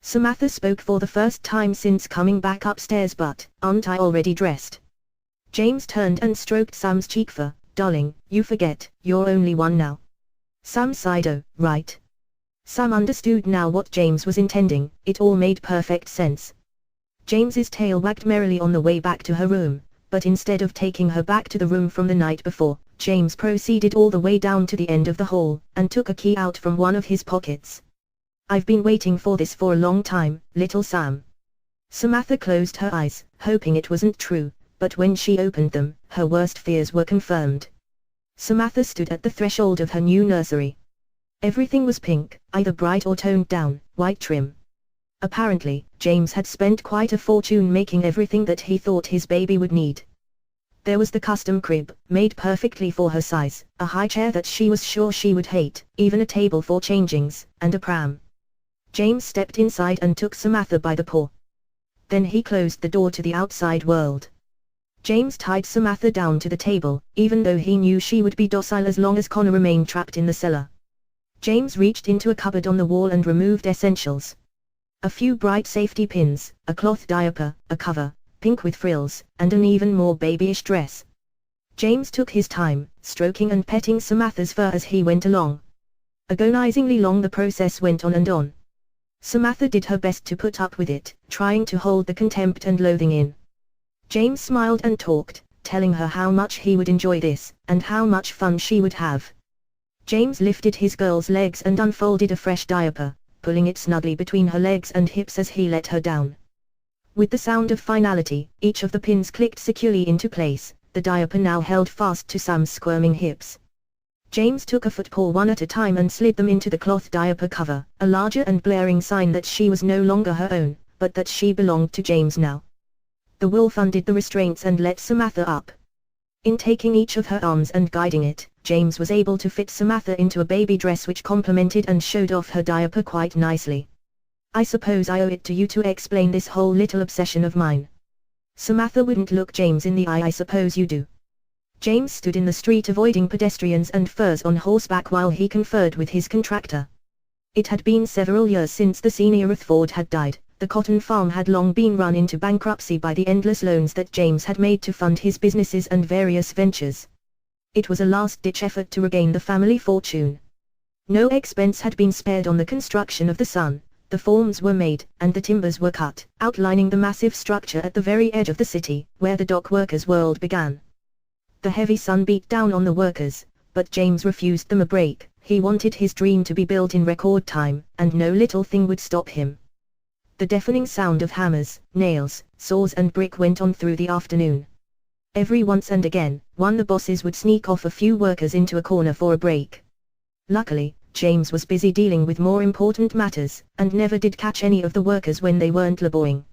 Samantha spoke for the first time since coming back upstairs. But, aren't I already dressed? James turned and stroked Sam's cheek. For, darling, you forget, you're only 1 now. Sam sighed. Oh, right. Sam understood now what James was intending. It all made perfect sense. James's tail wagged merrily on the way back to her room, but instead of taking her back to the room from the night before, James proceeded all the way down to the end of the hall, and took a key out from one of his pockets. I've been waiting for this for a long time, little Sam. Samantha closed her eyes, hoping it wasn't true, but when she opened them, her worst fears were confirmed. Samantha stood at the threshold of her new nursery. Everything was pink, either bright or toned down, white trim. Apparently, James had spent quite a fortune making everything that he thought his baby would need. There was the custom crib, made perfectly for her size, a high chair that she was sure she would hate, even a table for changings, and a pram. James stepped inside and took Samantha by the paw. Then he closed the door to the outside world. James tied Samantha down to the table, even though he knew she would be docile as long as Connor remained trapped in the cellar. James reached into a cupboard on the wall and removed essentials. A few bright safety pins, a cloth diaper, a cover, pink with frills, and an even more babyish dress. James took his time, stroking and petting Samantha's fur as he went along. Agonizingly long the process went on and on. Samantha did her best to put up with it, trying to hold the contempt and loathing in. James smiled and talked, telling her how much he would enjoy this, and how much fun she would have. James lifted his girl's legs and unfolded a fresh diaper, pulling it snugly between her legs and hips as he let her down. With the sound of finality, each of the pins clicked securely into place, the diaper now held fast to Sam's squirming hips. James took a footpaw one at a time and slid them into the cloth diaper cover, a larger and blaring sign that she was no longer her own, but that she belonged to James now. The wolf undid the restraints and let Samantha up. In taking each of her arms and guiding it, James was able to fit Samantha into a baby dress which complemented and showed off her diaper quite nicely. I suppose I owe it to you to explain this whole little obsession of mine. Samantha wouldn't look James in the eye. I suppose you do. James stood in the street avoiding pedestrians and furs on horseback while he conferred with his contractor. It had been several years since the senior Rutherford had died. The cotton farm had long been run into bankruptcy by the endless loans that James had made to fund his businesses and various ventures. It was a last-ditch effort to regain the family fortune. No expense had been spared on the construction of the Sun. The forms were made, and the timbers were cut, outlining the massive structure at the very edge of the city, where the dock workers' world began. The heavy sun beat down on the workers, but James refused them a break. He wanted his dream to be built in record time, and no little thing would stop him. The deafening sound of hammers, nails, saws and brick went on through the afternoon. Every once and again, the bosses would sneak off a few workers into a corner for a break. Luckily, James was busy dealing with more important matters, and never did catch any of the workers when they weren't laboring.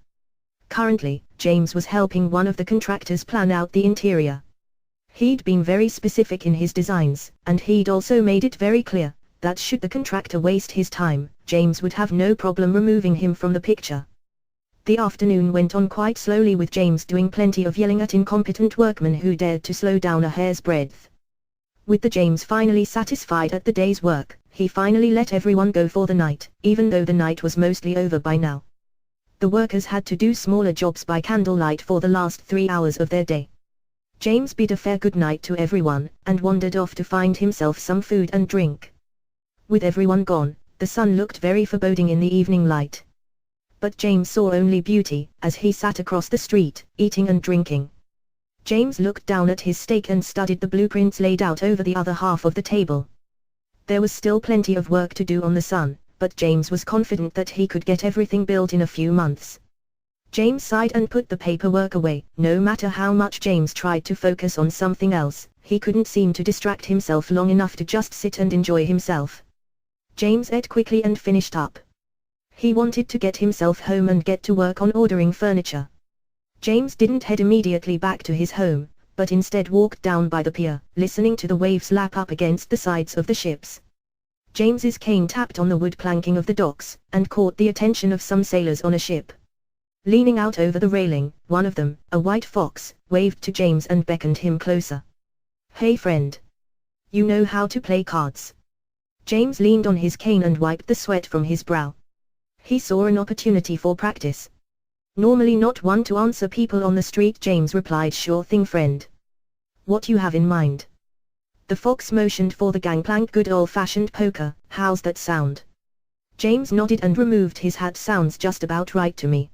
Currently, James was helping one of the contractors plan out the interior. He'd been very specific in his designs, and he'd also made it very clear that should the contractor waste his time, James would have no problem removing him from the picture. The afternoon went on quite slowly, with James doing plenty of yelling at incompetent workmen who dared to slow down a hair's breadth. With the James finally satisfied at the day's work, he finally let everyone go for the night, even though the night was mostly over by now. The workers had to do smaller jobs by candlelight for the last 3 hours of their day. James bid a fair good night to everyone, and wandered off to find himself some food and drink. With everyone gone, the sun looked very foreboding in the evening light. But James saw only beauty, as he sat across the street, eating and drinking. James looked down at his steak and studied the blueprints laid out over the other half of the table. There was still plenty of work to do on the sun, but James was confident that he could get everything built in a few months. James sighed and put the paperwork away. No matter how much James tried to focus on something else, he couldn't seem to distract himself long enough to just sit and enjoy himself. James ate quickly and finished up. He wanted to get himself home and get to work on ordering furniture. James didn't head immediately back to his home, but instead walked down by the pier, listening to the waves lap up against the sides of the ships. James's cane tapped on the wood planking of the docks, and caught the attention of some sailors on a ship. Leaning out over the railing, one of them, a white fox, waved to James and beckoned him closer. "Hey friend. You know how to play cards?" James leaned on his cane and wiped the sweat from his brow. He saw an opportunity for practice. Normally not one to answer people on the street, James replied, "Sure thing friend. What you have in mind?" The fox motioned for the gangplank. "Good old-fashioned poker, how's that sound?" James nodded and removed his hat. "Sounds just about right to me."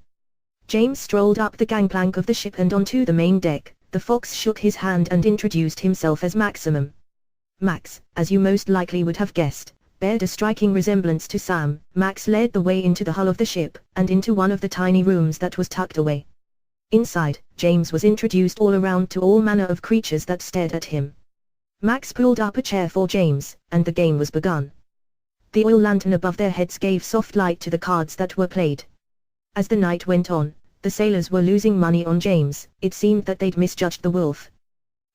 James strolled up the gangplank of the ship and onto the main deck. The fox shook his hand and introduced himself as Maximum. Max, as you most likely would have guessed, bared a striking resemblance to Sam. Max led the way into the hull of the ship, and into one of the tiny rooms that was tucked away. Inside, James was introduced all around to all manner of creatures that stared at him. Max pulled up a chair for James, and the game was begun. The oil lantern above their heads gave soft light to the cards that were played. As the night went on, the sailors were losing money on James. It seemed that they'd misjudged the wolf.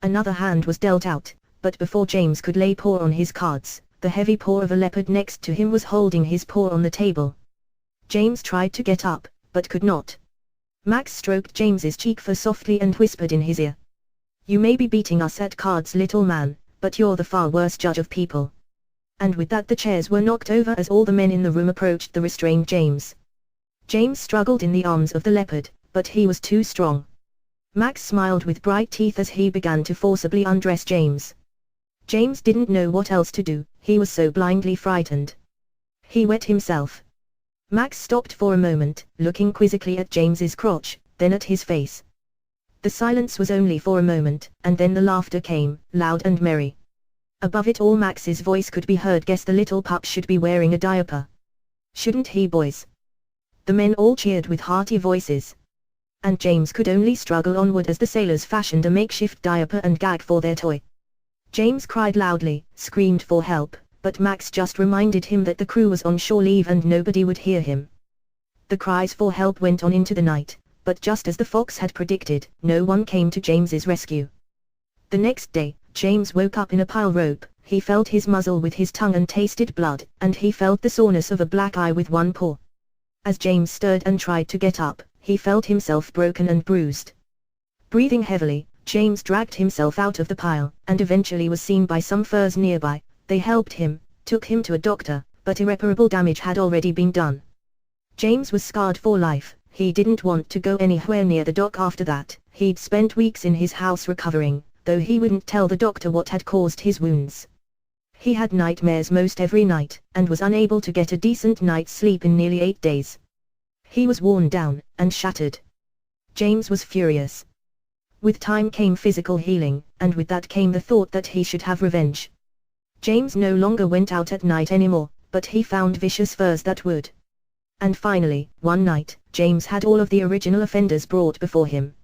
Another hand was dealt out, but before James could lay paw on his cards, the heavy paw of a leopard next to him was holding his paw on the table. James tried to get up, but could not. Max stroked James's cheek softly and whispered in his ear. "You may be beating us at cards, little man, but you're the far worse judge of people." And with that the chairs were knocked over as all the men in the room approached the restrained James. James struggled in the arms of the leopard, but he was too strong. Max smiled with bright teeth as he began to forcibly undress James. James didn't know what else to do, he was so blindly frightened. He wet himself. Max stopped for a moment, looking quizzically at James's crotch, then at his face. The silence was only for a moment, and then the laughter came, loud and merry. Above it all Max's voice could be heard. "Guess the little pup should be wearing a diaper. Shouldn't he, boys?" The men all cheered with hearty voices. And James could only struggle onward as the sailors fashioned a makeshift diaper and gag for their toy. James cried loudly, screamed for help, but Max just reminded him that the crew was on shore leave and nobody would hear him. The cries for help went on into the night, but just as the fox had predicted, no one came to James's rescue. The next day, James woke up in a pile rope. He felt his muzzle with his tongue and tasted blood, and he felt the soreness of a black eye with one paw. As James stirred and tried to get up, he felt himself broken and bruised. Breathing heavily, James dragged himself out of the pile, and eventually was seen by some furs nearby. They helped him, took him to a doctor, but irreparable damage had already been done. James was scarred for life. He didn't want to go anywhere near the dock after that. He'd spent weeks in his house recovering, though he wouldn't tell the doctor what had caused his wounds. He had nightmares most every night, and was unable to get a decent night's sleep in nearly 8 days. He was worn down, and shattered. James was furious. With time came physical healing, and with that came the thought that he should have revenge. James no longer went out at night anymore, but he found vicious furs that would. And finally, one night, James had all of the original offenders brought before him.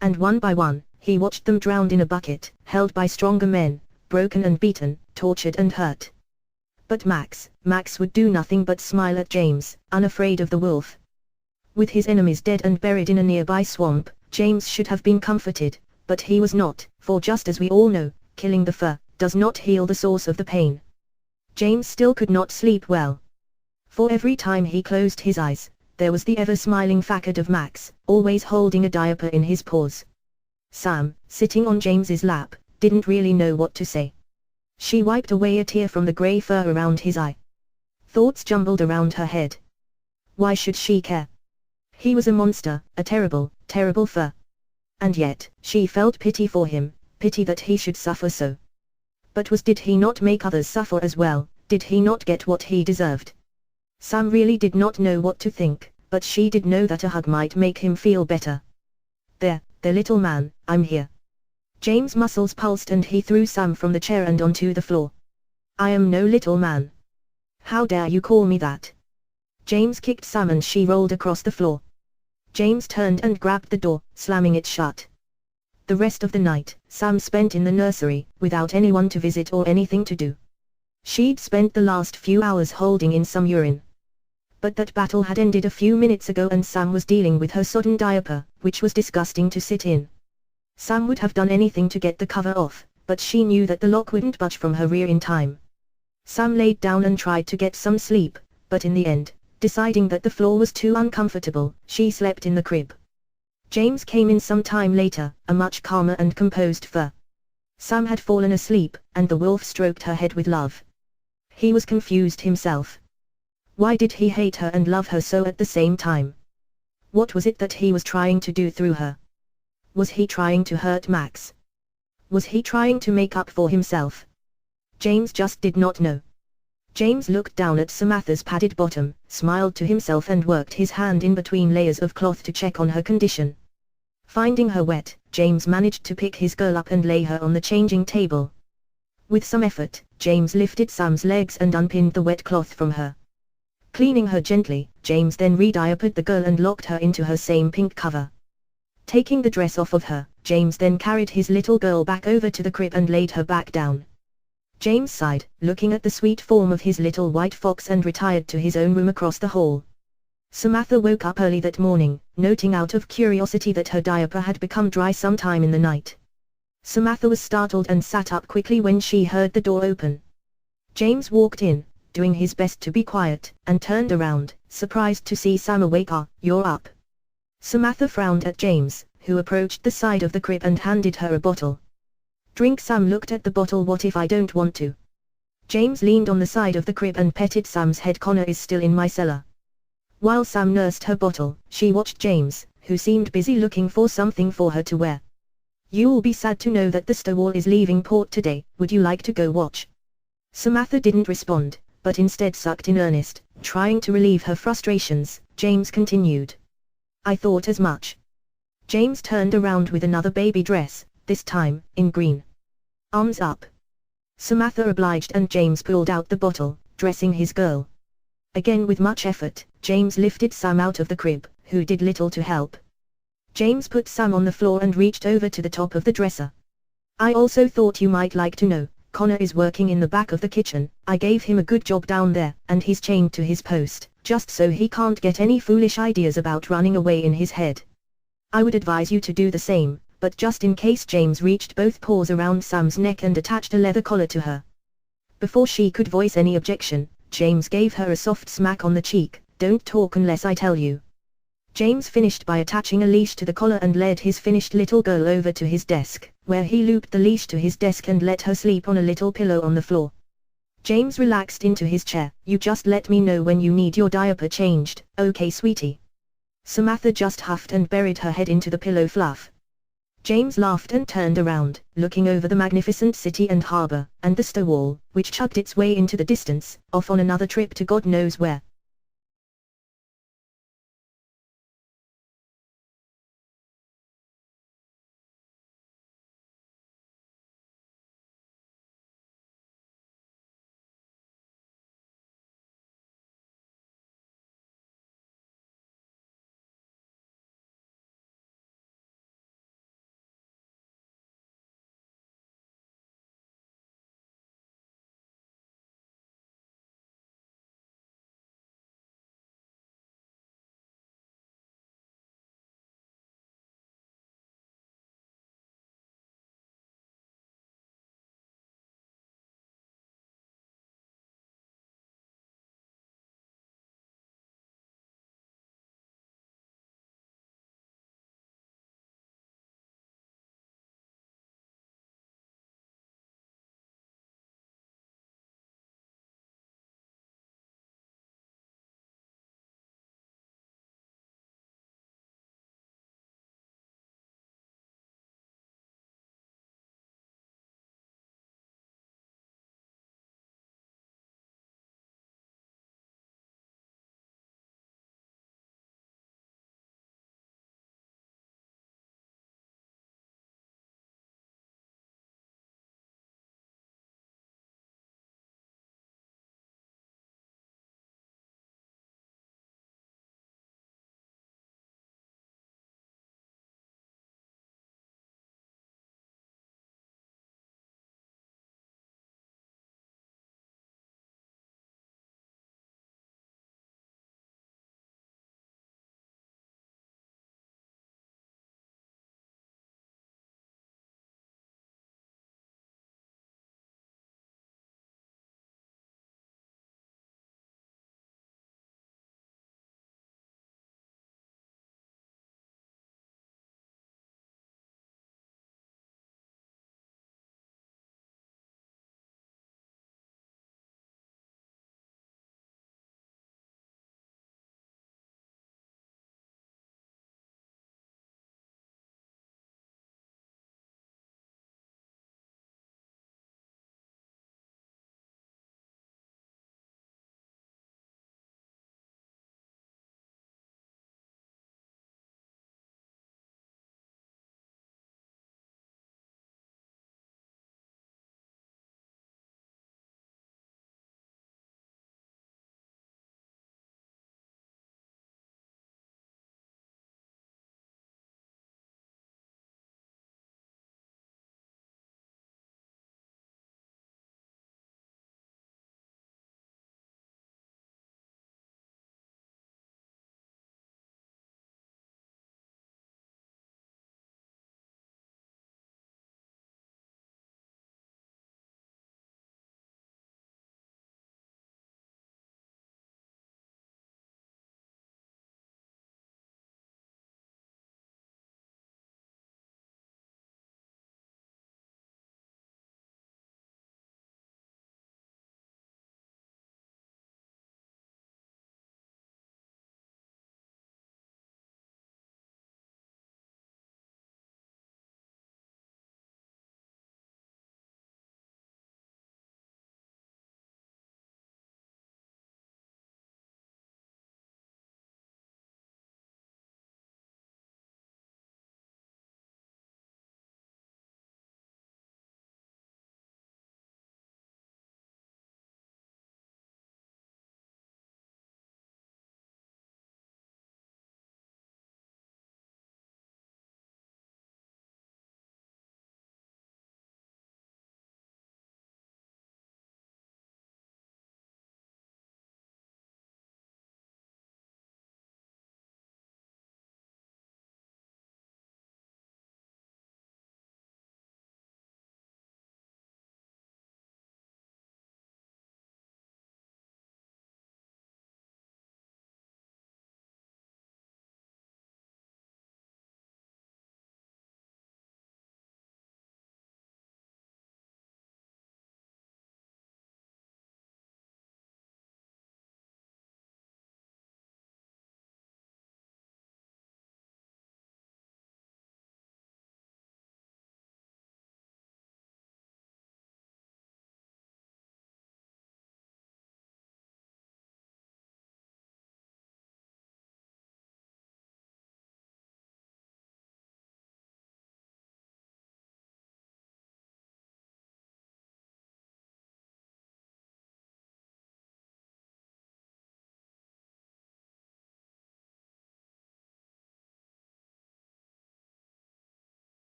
And one by one, he watched them drowned in a bucket, held by stronger men, broken and beaten, tortured and hurt. But Max would do nothing but smile at James, unafraid of the wolf. With his enemies dead and buried in a nearby swamp, James should have been comforted, but he was not, for just as we all know, killing the fur does not heal the source of the pain. James still could not sleep well. For every time he closed his eyes, there was the ever-smiling facade of Max, always holding a diaper in his paws. Sam, sitting on James's lap, didn't really know what to say. She wiped away a tear from the grey fur around his eye. Thoughts jumbled around her head. Why should she care? He was a monster, a terrible, terrible fur. And yet, she felt pity for him, pity that he should suffer so. But did he not make others suffer as well? Did he not get what he deserved? Sam really did not know what to think, but she did know that a hug might make him feel better. There, little man, I'm here. James' muscles pulsed and he threw Sam from the chair and onto the floor. I am no little man. How dare you call me that? James kicked Sam and she rolled across the floor. James turned and grabbed the door, slamming it shut. The rest of the night, Sam spent in the nursery, without anyone to visit or anything to do. She'd spent the last few hours holding in some urine. But that battle had ended a few minutes ago and Sam was dealing with her sodden diaper, which was disgusting to sit in. Sam would have done anything to get the cover off, but she knew that the lock wouldn't budge from her rear in time. Sam laid down and tried to get some sleep, but in the end, deciding that the floor was too uncomfortable, she slept in the crib. James came in some time later, a much calmer and composed fur. Sam had fallen asleep, and the wolf stroked her head with love. He was confused himself. Why did he hate her and love her so at the same time? What was it that he was trying to do through her? Was he trying to hurt Max? Was he trying to make up for himself? James just did not know. James looked down at Samantha's padded bottom, smiled to himself and worked his hand in between layers of cloth to check on her condition. Finding her wet, James managed to pick his girl up and lay her on the changing table. With some effort, James lifted Sam's legs and unpinned the wet cloth from her. Cleaning her gently, James then re-diapered the girl and locked her into her same pink cover. Taking the dress off of her, James then carried his little girl back over to the crib and laid her back down. James sighed, looking at the sweet form of his little white fox and retired to his own room across the hall. Samantha woke up early that morning, noting out of curiosity that her diaper had become dry sometime in the night. Samantha was startled and sat up quickly when she heard the door open. James walked in, doing his best to be quiet, and turned around, surprised to see Sam awake. "Ah, you're up." Samantha frowned at James, who approached the side of the crib and handed her a bottle. "Drink." Sam looked at the bottle. "What if I don't want to?" James leaned on the side of the crib and petted Sam's head. "Connor is still in my cellar." While Sam nursed her bottle, she watched James, who seemed busy looking for something for her to wear. "You'll be sad to know that the Stonewall is leaving port today. Would you like to go watch?" Samantha didn't respond, but instead sucked in earnest, trying to relieve her frustrations. James continued. "I thought as much." James turned around with another baby dress, this time, in green. "Arms up." Samantha obliged and James pulled out the bottle, dressing his girl. Again with much effort, James lifted Sam out of the crib, who did little to help. James put Sam on the floor and reached over to the top of the dresser. "I also thought you might like to know, Connor is working in the back of the kitchen. I gave him a good job down there, and he's chained to his post, just so he can't get any foolish ideas about running away in his head. I would advise you to do the same, but just in case." James reached both paws around Sam's neck and attached a leather collar to her. Before she could voice any objection, James gave her a soft smack on the cheek. "Don't talk unless I tell you." James finished by attaching a leash to the collar and led his finished little girl over to his desk, where he looped the leash to his desk and let her sleep on a little pillow on the floor. James relaxed into his chair. "You just let me know when you need your diaper changed, okay sweetie?" Samantha just huffed and buried her head into the pillow fluff. James laughed and turned around, looking over the magnificent city and harbor, and the Stonewall, which chugged its way into the distance, off on another trip to God knows where.